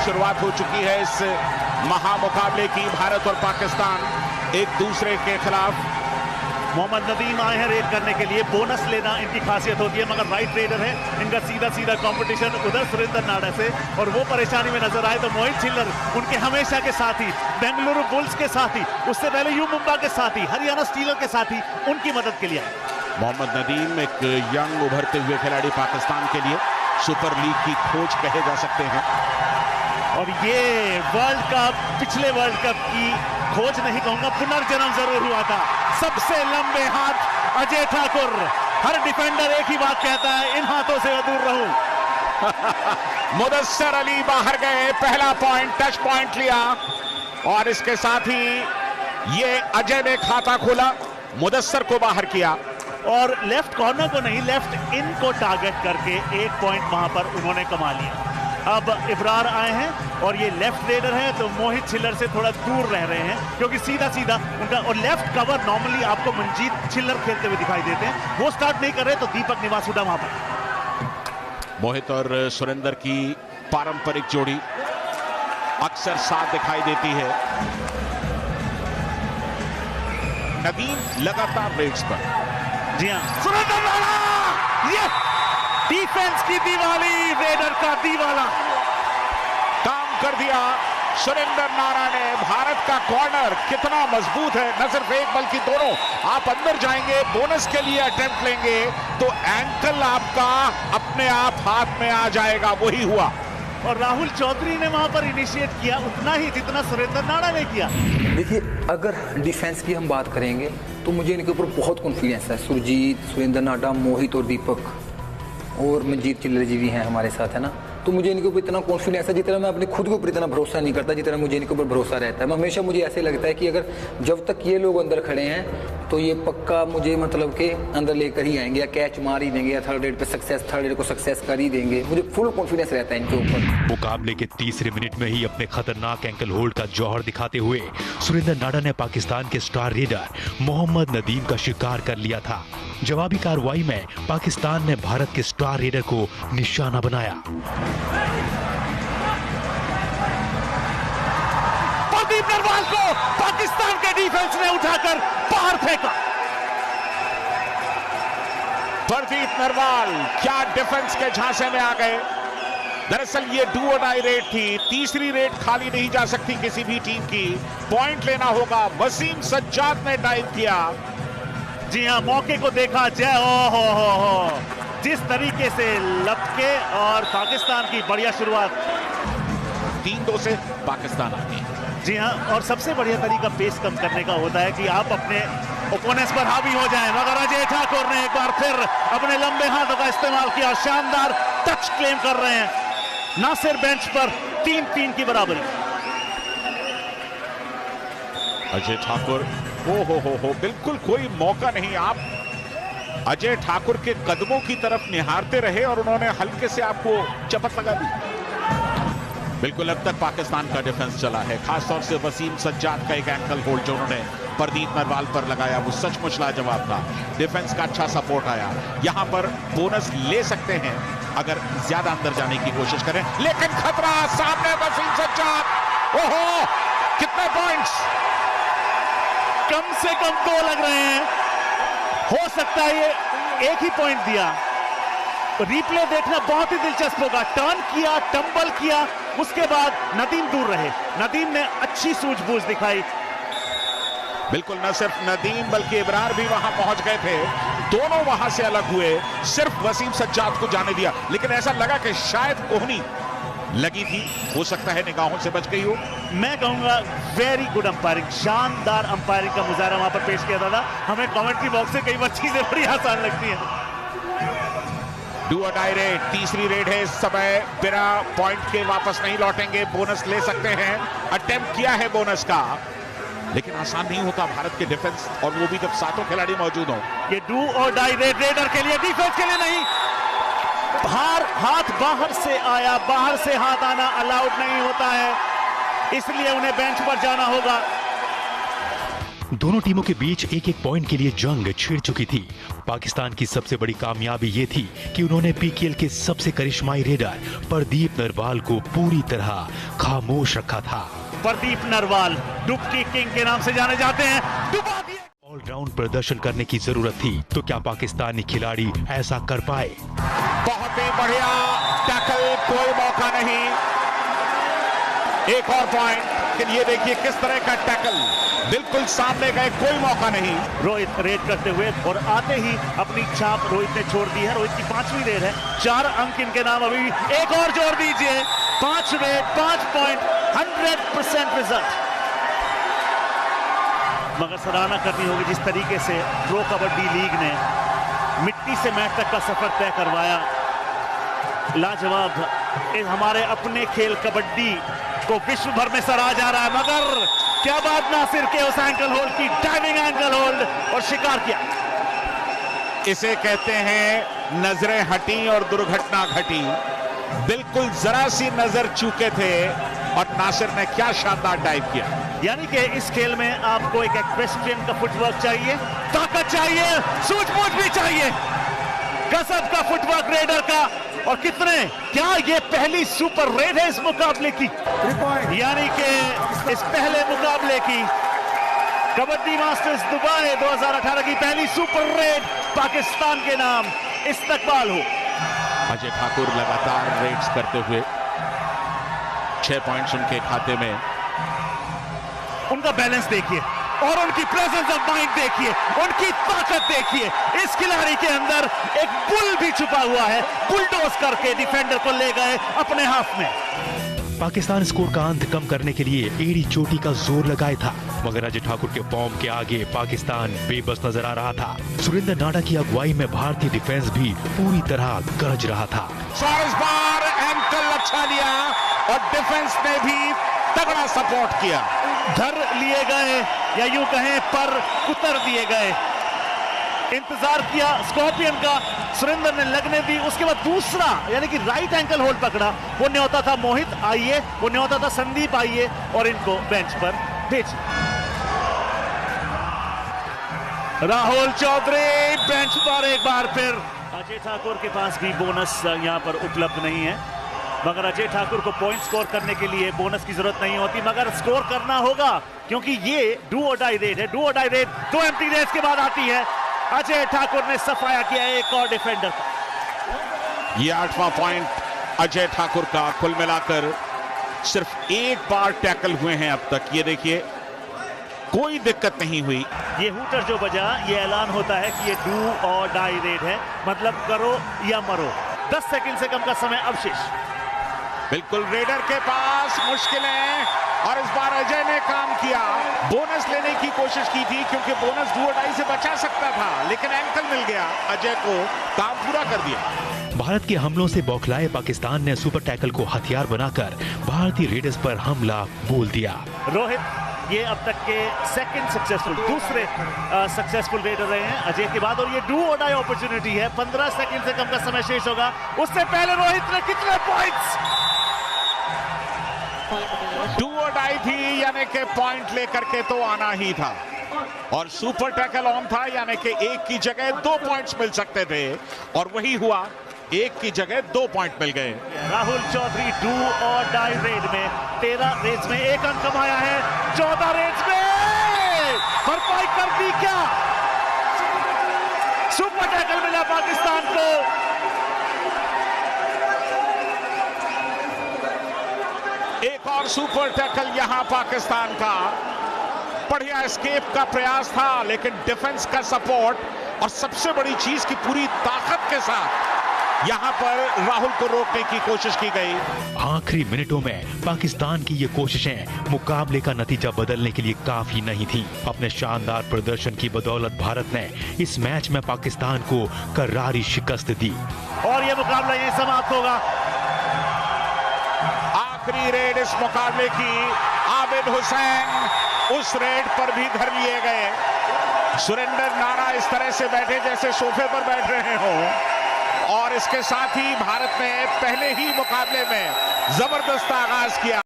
शुरुआत हो चुकी है इस महामुकाबले की। भारत और पाकिस्तान एक दूसरे के खिलाफ। मोहम्मद नदीम आए हैं रेड करने के लिए, बोनस लेना इनकी खासियत होती है, मगर राइट रेडर है। इनका सीधा सीधा कंपटीशन उधर सुरेंद्र नाडा से, और वो परेशानी में नजर आए तो मोहित छिल्लर उनके हमेशा के साथी, बेंगलुरु बुल्स के साथी, उससे पहले यू मुंबा के साथी, हरियाणा स्टीलर के साथी, उनकी मदद के लिए आए। मोहम्मद नदीम एक यंग उभरते हुए खिलाड़ी पाकिस्तान के लिए, सुपर लीग की खोज कहे जा सकते हैं। और ये वर्ल्ड कप, पिछले वर्ल्ड कप की खोज नहीं कहूंगा, पुनर्जन्म जरूर हुआ था। सबसे लंबे हाथ अजय ठाकुर। हर डिफेंडर एक ही बात कहता है, इन हाथों से दूर रहूं। मुदस्सर अली बाहर गए, पहला पॉइंट, टच पॉइंट लिया, और इसके साथ ही ये अजय ने खाता खोला, मुदस्सर को बाहर किया। और लेफ्ट कॉर्नर को नहीं, लेफ्ट इन को टारगेट करके एक पॉइंट वहां पर उन्होंने कमा लिया। अब इब्रार आए हैं और ये लेफ्ट रेडर है, तो मोहित छिल्लर से थोड़ा दूर रह रहे हैं, क्योंकि सीधा सीधा उनका, और लेफ्ट कवर नॉर्मली आपको मनजीत छिल्लर खेलते हुए दिखाई देते हैं, वो स्टार्ट नहीं कर रहे, तो दीपक निवासुडा वहां पर। मोहित और सुरेंद्र की पारंपरिक जोड़ी अक्सर साथ दिखाई देती है। नदीम लगातार रेड्स पर। जी हाँ, सुरेंद्र नाडा, ये डिफेंस की दिवाली, रेडर का दीवाला काम कर दिया सुरेंद्र नाडा ने। भारत का कॉर्नर कितना मजबूत है, न सिर्फ एक बल्कि दोनों। आप अंदर जाएंगे, बोनस के लिए अटेम्प्ट लेंगे, तो एंकल आपका अपने आप हाथ में आ जाएगा। वही हुआ। और राहुल चौधरी ने वहां पर इनिशिएट किया उतना ही जितना सुरेंद्र नाडा ने किया। देखिए, अगर डिफेंस की हम बात करेंगे तो मुझे इनके ऊपर बहुत कॉन्फिडेंस है। सुरजीत, सुरेंद्र नाडा, मोहित और दीपक, और मनजीत छिल्लर जी भी हैं हमारे साथ, है ना। तो मुझे इनके ऊपर इतना कॉन्फिडेंस है, जितना मैं अपने खुद के ऊपर इतना भरोसा नहीं करता, जितना मुझे इनके ऊपर भरोसा रहता है। मैं हमेशा, मुझे ऐसे लगता है कि अगर जब तक ये लोग अंदर खड़े हैं तो ये पक्का मुझे मतलब के अंदर लेकर ही आएंगे, या कैच मार ही देंगे, या थर्ड रेड पे सक्सेस, थर्ड रेड को सक्सेस कर ही देंगे। मुझे फुल कॉन्फिडेंस रहता है इनके ऊपर। मुकाबले के तीसरे मिनट में ही अपने खतरनाक एंकल होल्ड का जौहर दिखाते हुए सुरेंद्र नाडा ने पाकिस्तान के स्टार रेडर मोहम्मद नदीम का शिकार कर लिया था। जवाबी कार्रवाई में पाकिस्तान ने भारत के स्टार रेडर को निशाना बनाया। प्रदीप नरवाल को पाकिस्तान के डिफेंस ने उठाकर बाहर फेंका। प्रदीप नरवाल क्या डिफेंस के झांसे में आ गए। दरअसल ये डू और डाई रेड थी, तीसरी रेड खाली नहीं जा सकती किसी भी टीम की, पॉइंट लेना होगा। वसीम सज्जाद ने डाइव किया। जी हाँ, मौके को देखा, जय हो जिस तरीके से लपके, और पाकिस्तान की बढ़िया शुरुआत। 3-2 से पाकिस्तान आगे। जी हाँ, और सबसे बढ़िया तरीका पेस कम करने का होता है कि आप अपने ओपोनेंट्स पर हावी हो जाएं, मगर अजय ठाकुर ने एक बार फिर अपने लंबे हाथों का इस्तेमाल किया, शानदार टच क्लेम कर रहे हैं। नासिर बेंच पर 3-3 की बराबरी। अजय ठाकुर, हो बिल्कुल कोई मौका नहीं। आप अजय ठाकुर के कदमों की तरफ निहारते रहे और उन्होंने हल्के से आपको चपत लगा दी। बिल्कुल अब तक पाकिस्तान का डिफेंस चला है, खासतौर से वसीम सज्जाद का एक एंकल होल्ड जो उन्होंने प्रदीप नरवाल पर लगाया, वो सचमुच लाजवाब था। डिफेंस का अच्छा सपोर्ट आया। यहां पर बोनस ले सकते हैं अगर ज्यादा अंदर जाने की कोशिश करें, लेकिन खतरा सामने। वसीम सज्जाद, ओहो, कितने पॉइंट्स? कम से कम 2 लग रहे हैं, हो सकता है ये एक ही पॉइंट दिया। रिप्ले देखना बहुत ही दिलचस्प होगा। टर्न किया, टंबल किया, उसके बाद नदीम दूर रहे। नदीम ने अच्छी सूझबूझ दिखाई। बिल्कुल, न सिर्फ नदीम बल्कि इब्रार भी वहां पहुंच गए थे। दोनों वहां से अलग हुए, सिर्फ वसीम सज्जाद को जाने दिया, लेकिन ऐसा लगा कि शायद कोहनी लगी थी, हो सकता है निगाहों से बच गई हो। मैं कहूंगा वेरी गुड अंपायरिंग, शानदार अंपायरिंग का मुजाहरा वहां पर पेश किया था। हमें कमेंट्री बॉक्स से कई बार चीजें बड़ी आसान लगती हैं। डू और डाई रेड, तीसरी रेड है इस समय, बिना पॉइंट के वापस नहीं लौटेंगे, बोनस ले सकते हैं। अटेम्प्ट किया है बोनस का, लेकिन आसान नहीं होता भारत के डिफेंस, और वो भी जब 7 खिलाड़ी मौजूद हो। ये डू और डाई रेड, रेडर के लिए, डिफेंस के लिए नहीं। हाथ बाहर से आया, बाहर से हाथ आना अलाउड नहीं होता है, इसलिए उन्हें बेंच पर जाना होगा। दोनों टीमों के बीच एक एक पॉइंट के लिए जंग छिड़ चुकी थी। पाकिस्तान की सबसे बड़ी कामयाबी ये थी कि उन्होंने पीकेएल के सबसे करिश्माई रेडर प्रदीप नरवाल को पूरी तरह खामोश रखा था। प्रदीप नरवाल डुबकी किंग के नाम से जाने जाते हैं। डुबा दिए। ऑलराउंड प्रदर्शन करने की जरूरत थी, तो क्या पाकिस्तानी खिलाड़ी ऐसा कर पाए? बहुत ही बढ़िया टैकल, कोई मौका नहीं। एक और पॉइंट, लेकिन ये देखिए किस तरह का टैकल, बिल्कुल सामने गए, कोई मौका नहीं। रोहित रेड करते हुए और आते ही अपनी छाप रोहित ने छोड़ दी है। रोहित की 5वीं रेड है, 4 अंक इनके नाम। अभी एक और जोड़ दीजिए, 5 रेड, 5 पॉइंट, 100% रिजल्ट। मगर सराहना करनी होगी जिस तरीके से प्रो कबड्डी लीग ने मिट्टी से मैच तक का सफर तय करवाया। लाजवाब हमारे अपने खेल कबड्डी को विश्व भर में सराहा जा रहा है। मगर क्या बात नासिर के उस एंकल होल्ड की, डाइविंग एंकल होल्ड, और शिकार किया। इसे कहते हैं नजरें हटी और दुर्घटना घटी। बिल्कुल जरा सी नजर चूके थे और नासिर ने क्या शानदार डाइव किया। यानी कि इस खेल में आपको एक एक्वेस्ट्रियन का फुटवर्क चाहिए, ताकत चाहिए, सूझबूझ भी चाहिए, गजब का फुटवर्क रेडर का। और कितने, क्या ये पहली सुपर रेड है इस मुकाबले की? यानी कि इस पहले मुकाबले की कबड्डी मास्टर्स दुबई 2018 की पहली सुपर रेड पाकिस्तान के नाम इस्तकबाल हो। अजय ठाकुर लगातार रेड्स करते हुए 6 पॉइंट्स उनके खाते में। उनका बैलेंस देखिए और उनकी प्रेजेंस ऑफ माइंड देखिए, उनकी ताकत देखिए। इस खिलाड़ी के अंदर एक बुल भी छुपा हुआ है। बुलडोज करके डिफेंडर को ले गए अपने हाथ में। पाकिस्तान स्कोर का अंत कम करने के लिए एड़ी चोटी का जोर लगाया था, मगर अजय ठाकुर के फॉर्म के आगे पाकिस्तान बेबस नजर आ रहा था। सुरेंद्र नाडा की अगुवाई में भारतीय डिफेंस भी पूरी तरह गरज रहा था। इस बार एंकल अच्छा लिया और डिफेंस ने भी तगड़ा सपोर्ट किया। धर लिए गए या यूं कहें पर कुतर दिए गए। इंतजार किया स्कॉर्पियन का, सुरेंद्र ने लगने दी। उसके बाद दूसरा यानी कि राइट एंकल होल्ड पकड़ा। वो न्योता था मोहित आइए, वो न्योता था संदीप आइए, और इनको बेंच पर भेज। राहुल चौधरी बेंच पर एक बार फिर। अजय ठाकुर के पास भी बोनस यहां पर उपलब्ध नहीं है, मगर अजय ठाकुर को पॉइंट स्कोर करने के लिए बोनस की जरूरत नहीं होती, मगर स्कोर करना होगा क्योंकि ये डू और डाई रेड है। डू और डाई रेड 2 एम्प्टी रेड्स के बाद आती है। अजय ठाकुर ने सफाया किया एक और डिफेंडर का। ये 8वां पॉइंट अजय ठाकुर का। कुल मिलाकर सिर्फ एक बार टैकल हुए हैं अब तक। ये देखिए कोई दिक्कत नहीं हुई। ये हूटर जो बजा, ये ऐलान होता है कि ये डू और डाई रेड है, मतलब करो या मरो। 10 सेकंड से कम का समय अवशेष। बिल्कुल रेडर के पास मुश्किलें, और इस बार अजय ने काम किया। बोनस लेने की कोशिश की थी क्योंकि बोनस डू और डाई से बचा सकता था, लेकिन एंकल मिल गया। अजय को काम पूरा कर दिया। भारत के हमलों से बौखलाए पाकिस्तान ने सुपर टैकल को हथियार बनाकर भारतीय रेडर्स पर हमला बोल दिया। रोहित ये अब तक के दूसरे सक्सेसफुल रेडर रहे हैं अजय के बाद, और ये डू और डाई अपॉर्चुनिटी है। 15 सेकंड से कम का समय शेष होगा। उससे पहले रोहित ने कितने पॉइंट्स? डू और डाई थी, यानी कि पॉइंट लेकर के तो आना ही था, और सुपर टैकल ऑन था, यानी कि एक की जगह 2 पॉइंट्स मिल सकते थे, और वही हुआ। एक की जगह 2 पॉइंट मिल गए। राहुल चौधरी डू और डाई रेड में 13 रेड्स में 1 अंक कमाया है। 14 रेड्स में भरपाई कर दी क्या? सुपर टैकल मिला पाकिस्तान को। एक और सुपर टैकल यहां पाकिस्तान का। बढ़िया एस्केप का प्रयास था, लेकिन डिफेंस का सपोर्ट और सबसे बड़ी चीज की पूरी ताकत के साथ यहां पर राहुल को रोकने की कोशिश की गई। आखिरी मिनटों में पाकिस्तान की ये कोशिशें मुकाबले का नतीजा बदलने के लिए काफी नहीं थी। अपने शानदार प्रदर्शन की बदौलत भारत ने इस मैच में पाकिस्तान को करारी शिकस्त दी, और ये मुकाबला यहीं समाप्त होगा। आखिरी रेड इस मुकाबले की। आबिद हुसैन उस रेड पर भी धर लिए गए। सुरेंद्र नाडा इस तरह से बैठे जैसे सोफे पर बैठ रहे हों, और इसके साथ ही भारत ने पहले ही मुकाबले में जबरदस्त आगाज किया।